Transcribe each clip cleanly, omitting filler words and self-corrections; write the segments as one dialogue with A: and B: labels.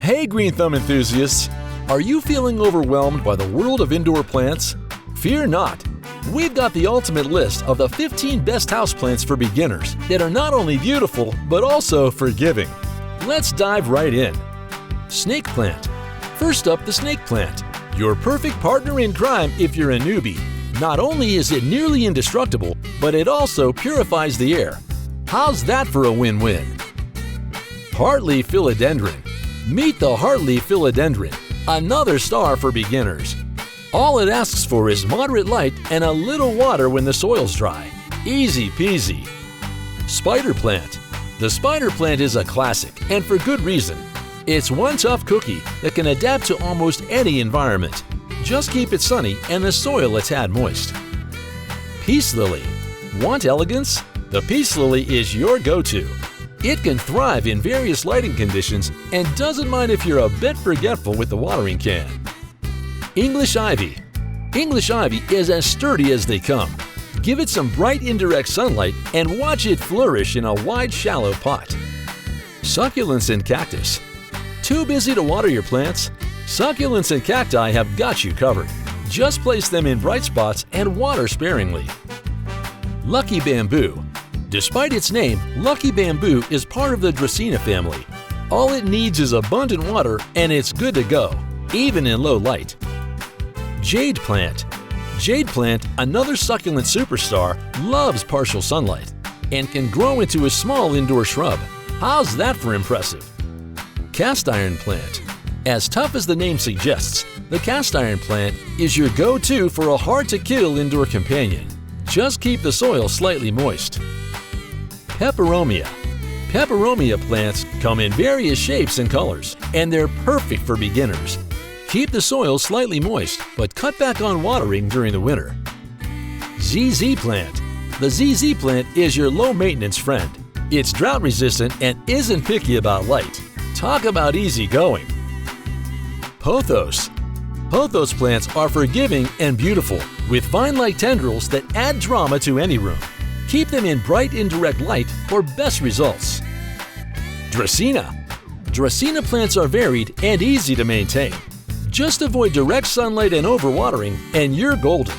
A: Hey Green Thumb enthusiasts! Are you feeling overwhelmed by the world of indoor plants? Fear not! We've got the ultimate list of the 15 best houseplants for beginners that are not only beautiful, but also forgiving. Let's dive right in. Snake plant. First up, the snake plant. Your perfect partner in crime if you're a newbie. Not only is it nearly indestructible, but it also purifies the air. How's that for a win-win? Heartleaf Philodendron. Meet the Heartleaf Philodendron, another star for beginners. All it asks for is moderate light and a little water when the soil's dry. Easy peasy. Spider plant. The spider plant is a classic, and for good reason. It's one tough cookie that can adapt to almost any environment. Just keep it sunny and the soil a tad moist. Peace lily. Want elegance? The peace lily is your go-to. It can thrive in various lighting conditions and doesn't mind if you're a bit forgetful with the watering can. English ivy. English ivy is as sturdy as they come. Give it some bright indirect sunlight and watch it flourish in a wide, shallow pot. Succulents and cactus. Too busy to water your plants? Succulents and cacti have got you covered. Just place them in bright spots and water sparingly. Lucky bamboo. Despite its name, lucky bamboo is part of the Dracaena family. All it needs is abundant water and it's good to go, even in low light. Jade plant. Jade plant, another succulent superstar, loves partial sunlight and can grow into a small indoor shrub. How's that for impressive? Cast iron plant. As tough as the name suggests, the cast iron plant is your go-to for a hard-to-kill indoor companion. Just keep the soil slightly moist. Peperomia. Peperomia plants come in various shapes and colors, and they're perfect for beginners. Keep the soil slightly moist, but cut back on watering during the winter. ZZ plant. The ZZ plant is your low-maintenance friend. It's drought-resistant and isn't picky about light. Talk about easy-going. Pothos. Pothos plants are forgiving and beautiful, with vine-like tendrils that add drama to any room. Keep them in bright indirect light for best results. Dracaena. Dracaena plants are varied and easy to maintain. Just avoid direct sunlight and overwatering and you're golden.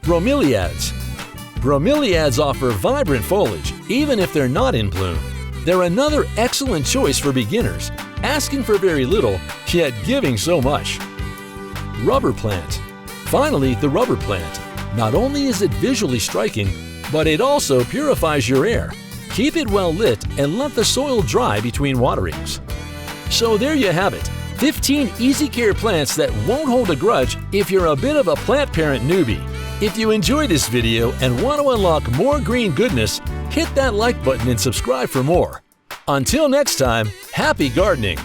A: Bromeliads. Bromeliads offer vibrant foliage even if they're not in bloom. They're another excellent choice for beginners, asking for very little, yet giving so much. Rubber plant. Finally, the rubber plant. Not only is it visually striking, but it also purifies your air. Keep it well lit and let the soil dry between waterings. So there you have it, 15 easy care plants that won't hold a grudge if you're a bit of a plant parent newbie. If you enjoyed this video and want to unlock more green goodness, hit that like button and subscribe for more. Until next time, happy gardening!